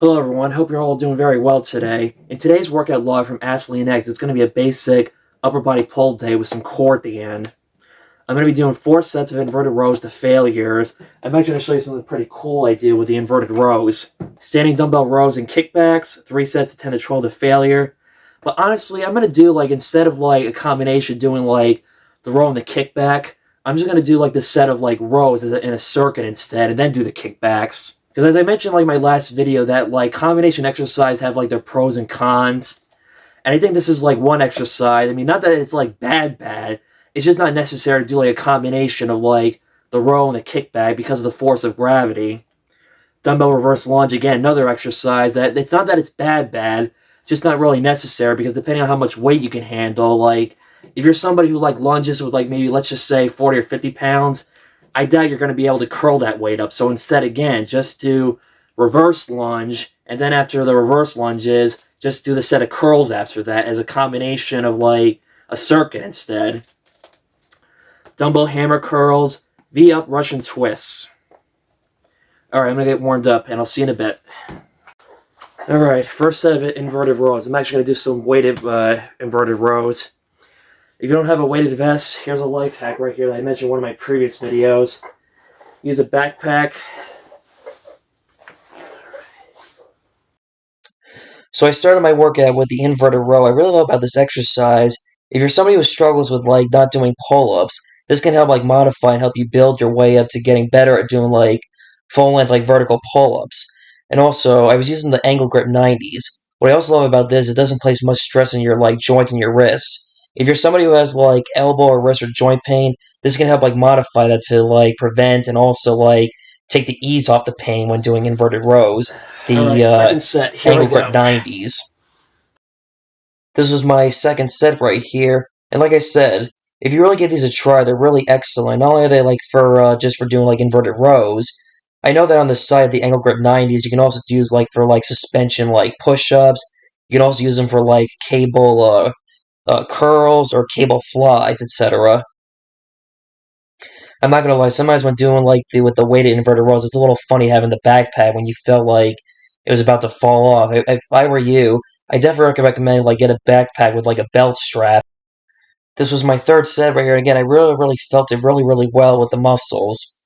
Hello everyone, hope you're all doing very well today. In today's workout log from Ashley and Eggs, it's going to be a basic upper body pull day with some core at the end. I'm going to be doing 4 sets of inverted rows to failures. I'm actually going to show you something pretty cool I do with the inverted rows. Standing dumbbell rows and kickbacks, 3 sets of 10 to 12 to failure. But honestly, I'm going to do instead of a combination doing the row and the kickback, I'm just going to do the set of rows in a circuit instead and then do the kickbacks. Because as I mentioned my last video, that combination exercise have their pros and cons. And I think this is one exercise. I mean, not that it's bad. It's just not necessary to do a combination of the row and the kickback because of the force of gravity. Dumbbell reverse lunge, again, another exercise that it's not that it's bad, just not really necessary because depending on how much weight you can handle, if you're somebody who lunges with maybe let's just say 40 or 50 pounds, I doubt you're going to be able to curl that weight up. So instead, again, just do reverse lunge, and then after the reverse lunges, just do the set of curls after that as a combination of a circuit instead. Dumbbell hammer curls, V-up Russian twists. Alright, I'm going to get warmed up, and I'll see you in a bit. Alright, first set of inverted rows. I'm actually going to do some weighted inverted rows. If you don't have a weighted vest, here's a life hack right here that I mentioned in one of my previous videos. Use a backpack. So I started my workout with the inverted row. I really love about this exercise. If you're somebody who struggles with not doing pull-ups, this can help modify and help you build your way up to getting better at doing full-length vertical pull-ups. And also, I was using the angle grip 90s. What I also love about this, it doesn't place much stress on your joints and your wrists. If you're somebody who has elbow or wrist or joint pain, this can help modify that to prevent and also take the ease off the pain when doing inverted rows. The second set. Here angle grip 90s. This is my second set right here, and like I said, if you really give these a try, they're really excellent. Not only are they for just for doing inverted rows, I know that on the side of the angle grip 90s, you can also use for suspension push-ups. You can also use them for cable curls or cable flies, etc. I'm not gonna lie, sometimes when doing with the weighted inverted rows, it's a little funny having the backpack when you felt like it was about to fall off. If I were you, I definitely recommend get a backpack with a belt strap. This was my third set right here, and again, I really felt it really well with the muscles.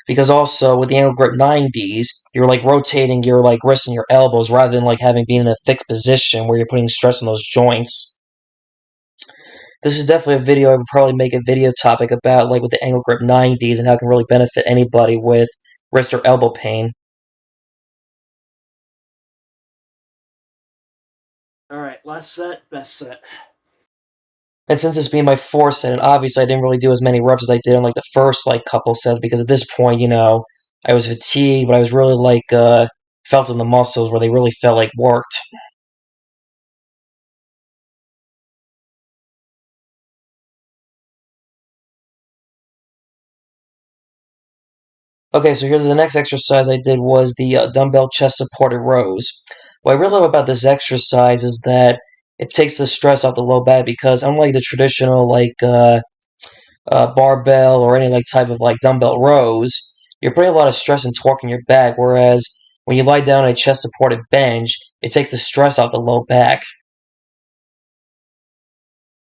Because also, with the angle grip 90s, you're rotating your wrists and your elbows rather than having been in a fixed position where you're putting stress on those joints. This is definitely a video I would probably make a video topic about, with the angle grip 90s and how it can really benefit anybody with wrist or elbow pain. Alright, last set, best set. And since this being my fourth set, and obviously I didn't really do as many reps as I did on the first couple sets, because at this point, I was fatigued, but I was really felt in the muscles where they really felt worked. Okay, so here's the next exercise I did was the dumbbell chest supported rows. What I really love about this exercise is that it takes the stress off the low back because unlike the traditional barbell or any type of dumbbell rows, you're putting a lot of stress and torque in your back, whereas when you lie down on a chest supported bench, it takes the stress off the low back.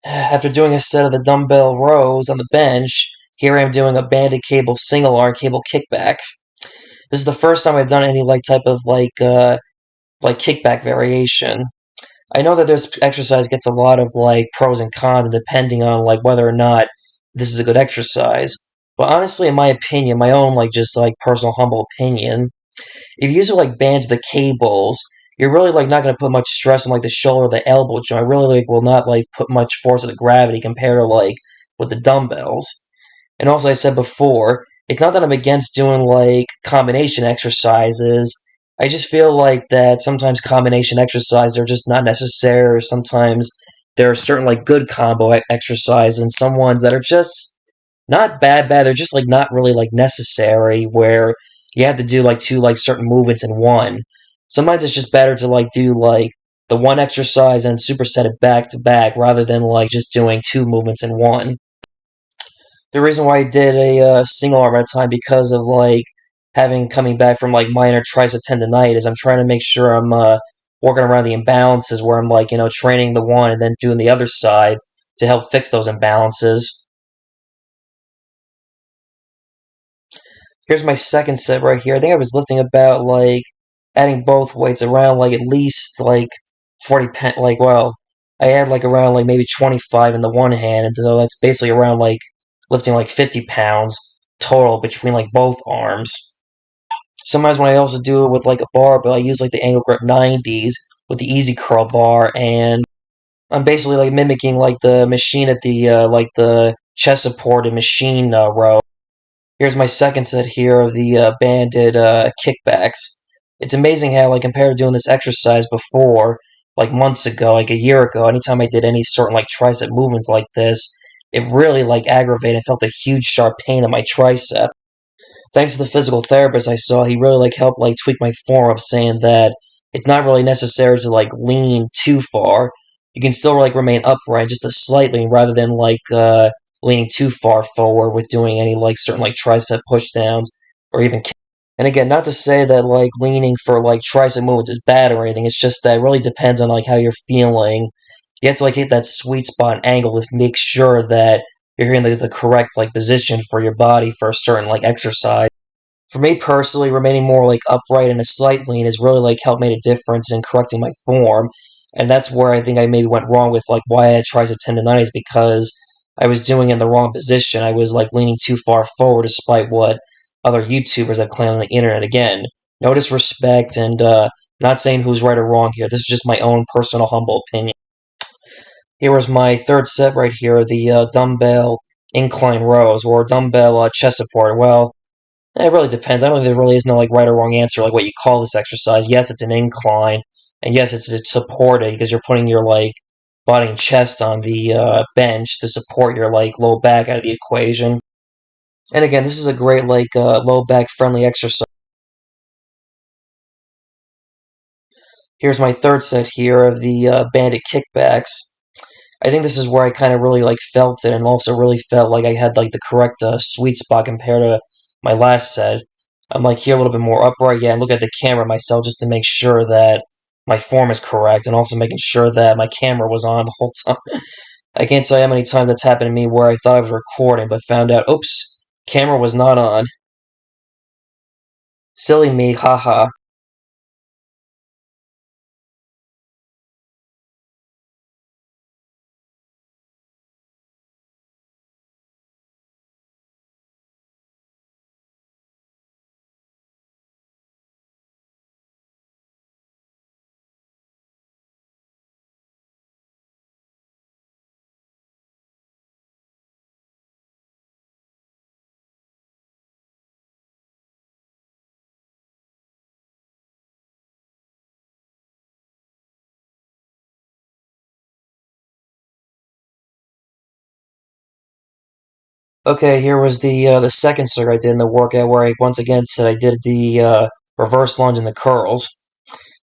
After doing a set of the dumbbell rows on the bench, here I am doing a banded cable single arm cable kickback. This is the first time I've done any type of kickback variation. I know that this exercise gets a lot of pros and cons depending on whether or not this is a good exercise. But honestly, in my opinion, my own just personal humble opinion, if you use it band the cables, you're really not going to put much stress on the shoulder or the elbow joint. Really will not put much force of the gravity compared to with the dumbbells. And also, I said before, it's not that I'm against doing combination exercises. I just feel that sometimes combination exercises are just not necessary, or sometimes there are certain good combo exercises and some ones that are just not bad, they're just not really necessary, where you have to do two certain movements in one. Sometimes it's just better to do the one exercise and superset it back to back rather than just doing two movements in one. The reason why I did a single arm at a time because of having coming back from like minor tricep tendonitis. I'm trying to make sure I'm working around the imbalances where I'm like, training the one and then doing the other side to help fix those imbalances. Here's my second set right here. I think I was lifting about like adding both weights around like at least like 40 like well, I had like around like maybe 25 in the one hand, and so that's basically around like lifting like 50 pounds total between like both arms. Sometimes when I also do it with like a barbell, I use like the angle grip 90s with the easy curl bar, and I'm basically like mimicking like the machine at the like the chest supported machine row. Here's my second set here of the banded kickbacks. It's amazing how, like, compared to doing this exercise before, like months ago, like a year ago, anytime I did any sort of like tricep movements like this, it really like aggravated. I felt a huge sharp pain in my tricep. Thanks to the physical therapist I saw, he really like helped like tweak my form up, saying that it's not really necessary to like lean too far. You can still like remain upright, just a slightly, rather than like leaning too far forward with doing any like certain like tricep push downs or even. And again, not to say that like leaning for like tricep movements is bad or anything. It's just that it really depends on like how you're feeling. You have to like hit that sweet spot angle to make sure that you're in the correct like position for your body for a certain like exercise. For me personally, remaining more like upright and a slight lean has really like helped made a difference in correcting my form, and that's where I think I maybe went wrong with like why I had tricep tendonitis, because I was doing it in the wrong position. I was like leaning too far forward, despite what other YouTubers have claimed on the internet. Again, no disrespect, and not saying who's right or wrong here. This is just my own personal humble opinion. Here was my third set right here, the dumbbell incline rows or dumbbell chest support. Well, it really depends. I don't think there really is no like right or wrong answer, like what you call this exercise. Yes, it's an incline, and yes, it's supported because you're putting your like body and chest on the bench to support your like low back out of the equation. And again, this is a great like low back friendly exercise. Here's my third set here of the banded kickbacks. I think this is where I kind of really like felt it, and also really felt like I had like the correct sweet spot compared to my last set. I'm like here a little bit more upright, yeah, and look at the camera myself just to make sure that my form is correct, and also making sure that my camera was on the whole time. I can't tell you how many times that's happened to me where I thought I was recording, but found out, oops, camera was not on. Silly me, haha. Okay, here was the second circuit I did in the workout where I once again said I did the reverse lunge and the curls.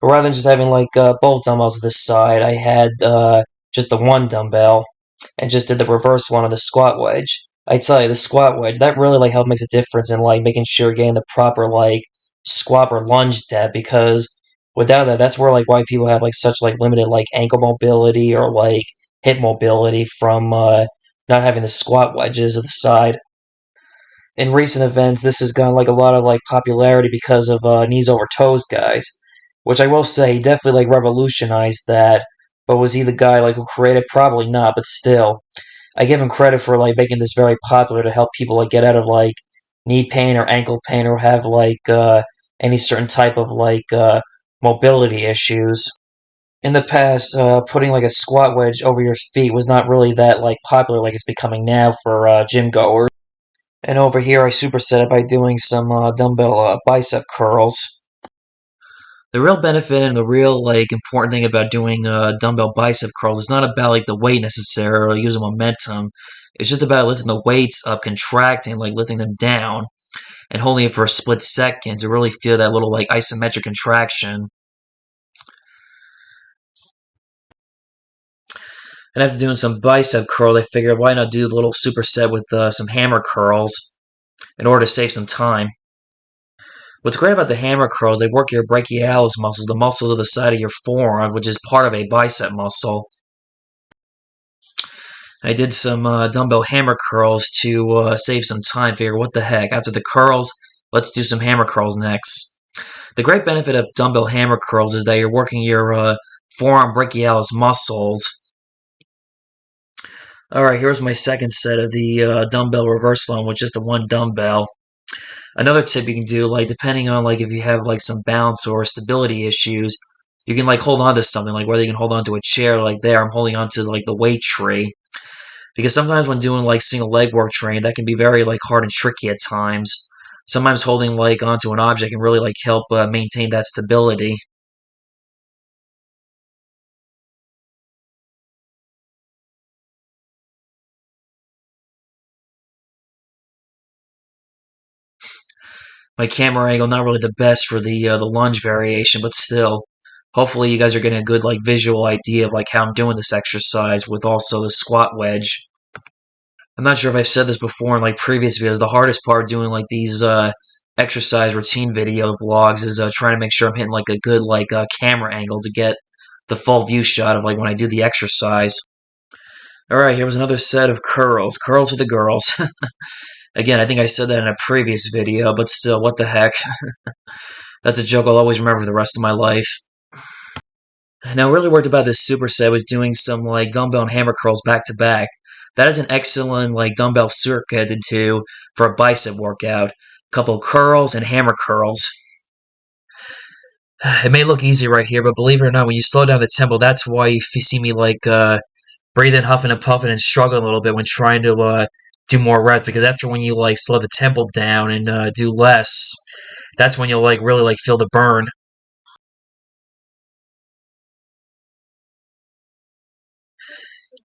But rather than just having like both dumbbells at this side, I had just the one dumbbell and just did the reverse one on the squat wedge. I tell you, the squat wedge that really like helped makes a difference in like making sure you're getting the proper like squat or lunge depth, because without that, that's where like why people have like such like limited like ankle mobility or like hip mobility from not having the squat wedges at the side. In recent events, this has gotten like a lot of like popularity because of knees over toes guys, which I will say he definitely like revolutionized that. But was he the guy like who created? Probably not, but still, I give him credit for like making this very popular to help people like get out of like knee pain or ankle pain or have like any certain type of like mobility issues. In the past, putting like a squat wedge over your feet was not really that like popular like it's becoming now for gym goers. And over here, I superset it by doing some dumbbell bicep curls. The real benefit and the real like important thing about doing dumbbell bicep curls is not about like the weight necessarily, using momentum. It's just about lifting the weights up, contracting, like lifting them down, and holding it for a split second to really feel that little like isometric contraction. And after doing some bicep curl, I figured why not do the little superset with some hammer curls in order to save some time. What's great about the hammer curls, they work your brachialis muscles, the muscles of the side of your forearm, which is part of a bicep muscle. I did some dumbbell hammer curls to save some time. Figure, what the heck? After the curls, let's do some hammer curls next. The great benefit of dumbbell hammer curls is that you're working your forearm brachialis muscles. Alright, here's my second set of the dumbbell reverse lunge with just the one dumbbell. Another tip you can do, like depending on like if you have like some balance or stability issues, you can like hold on to something, like whether you can hold on to a chair like there, I'm holding on to like the weight tree. Because sometimes when doing like single leg work training, that can be very like hard and tricky at times. Sometimes holding like onto an object can really like help maintain that stability. My camera angle not really the best for the lunge variation, but still, hopefully you guys are getting a good like visual idea of like how I'm doing this exercise with also the squat wedge. I'm not sure if I've said this before in like previous videos. The hardest part doing like these exercise routine video vlogs is trying to make sure I'm hitting like a good like camera angle to get the full view shot of like when I do the exercise. All right, here was another set of curls. Curls for the girls. Again, I think I said that in a previous video, but still, what the heck? That's a joke I'll always remember for the rest of my life. Now, really worked about this superset was doing some like dumbbell and hammer curls back to back. That is an excellent like dumbbell circuit to do for a bicep workout. Couple curls and hammer curls. It may look easy right here, but believe it or not, when you slow down the tempo, that's why you see me like breathing, huffing and puffing, and struggling a little bit when trying to do more reps. Because after when you like slow the tempo down and do less, that's when you'll like really like feel the burn.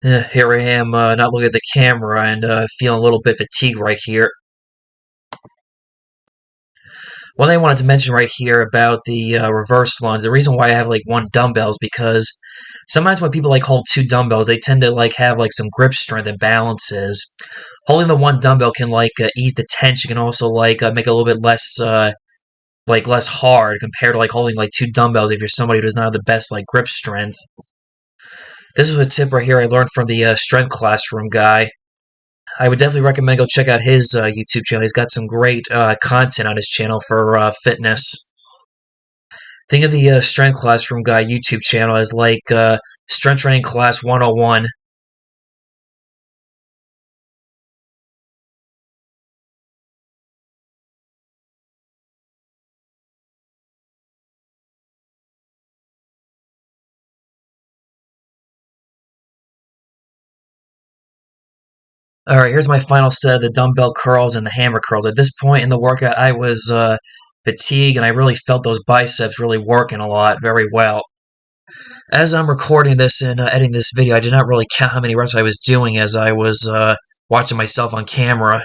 Here I am, not looking at the camera and feeling a little bit fatigued right here. One thing I wanted to mention right here about the reverse lunge, the reason why I have like one dumbbell is because sometimes when people like hold two dumbbells, they tend to like have like some grip strength and balances. Holding the one dumbbell can like ease the tension, can also like make it a little bit less like less hard compared to like holding like two dumbbells if you're somebody who does not have the best like grip strength. This is a tip right here I learned from the strength classroom guy. I would definitely recommend go check out his YouTube channel. He's got some great content on his channel for fitness. Think of the Strength Classroom Guy YouTube channel as like Strength Training Class 101. Alright, here's my final set of the dumbbell curls and the hammer curls. At this point in the workout, I was fatigued and I really felt those biceps really working a lot, very well. As I'm recording this and editing this video, I did not really count how many reps I was doing as I was watching myself on camera.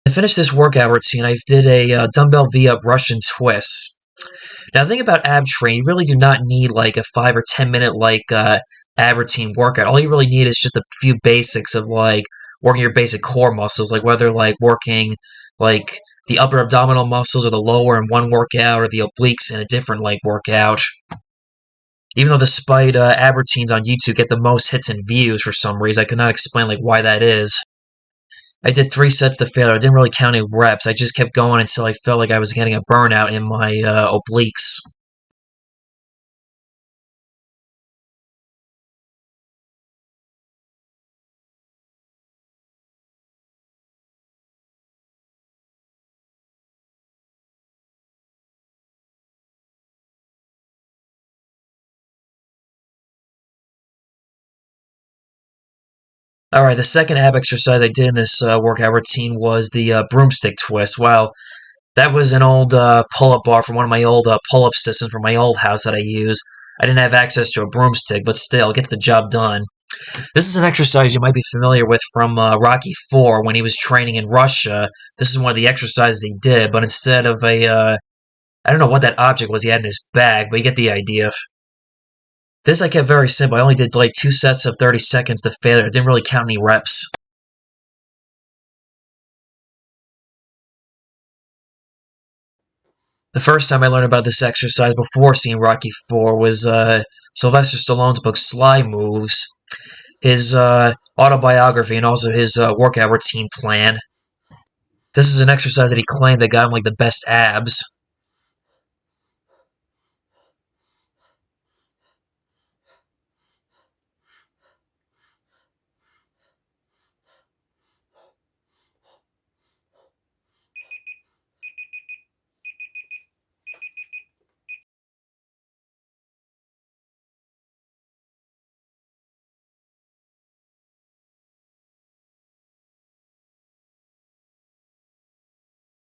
To finish this workout routine, I did a dumbbell V-up Russian twist. Now, the thing about ab training, you really do not need like a 5 or 10 minute like ab routine workout. All you really need is just a few basics of like working your basic core muscles, like whether like working like the upper abdominal muscles or the lower in one workout or the obliques in a different like workout. Even though despite ab routines on YouTube get the most hits and views for some reason, I could not explain like why that is. I did 3 sets to failure. I didn't really count any reps. I just kept going until I felt like I was getting a burnout in my obliques. Alright, the second ab exercise I did in this workout routine was the broomstick twist. Wow, that was an old pull-up bar from one of my old pull-up systems from my old house that I use. I didn't have access to a broomstick, but still, it gets the job done. This is an exercise you might be familiar with from Rocky 4 when he was training in Russia. This is one of the exercises he did, but instead of I don't know what that object was he had in his bag, but you get the idea. This I kept very simple. I only did like 2 sets of 30 seconds to failure. I didn't really count any reps. The first time I learned about this exercise before seeing Rocky 4 was Sylvester Stallone's book Sly Moves, his autobiography, and also his workout routine plan. This is an exercise that he claimed that got him like the best abs.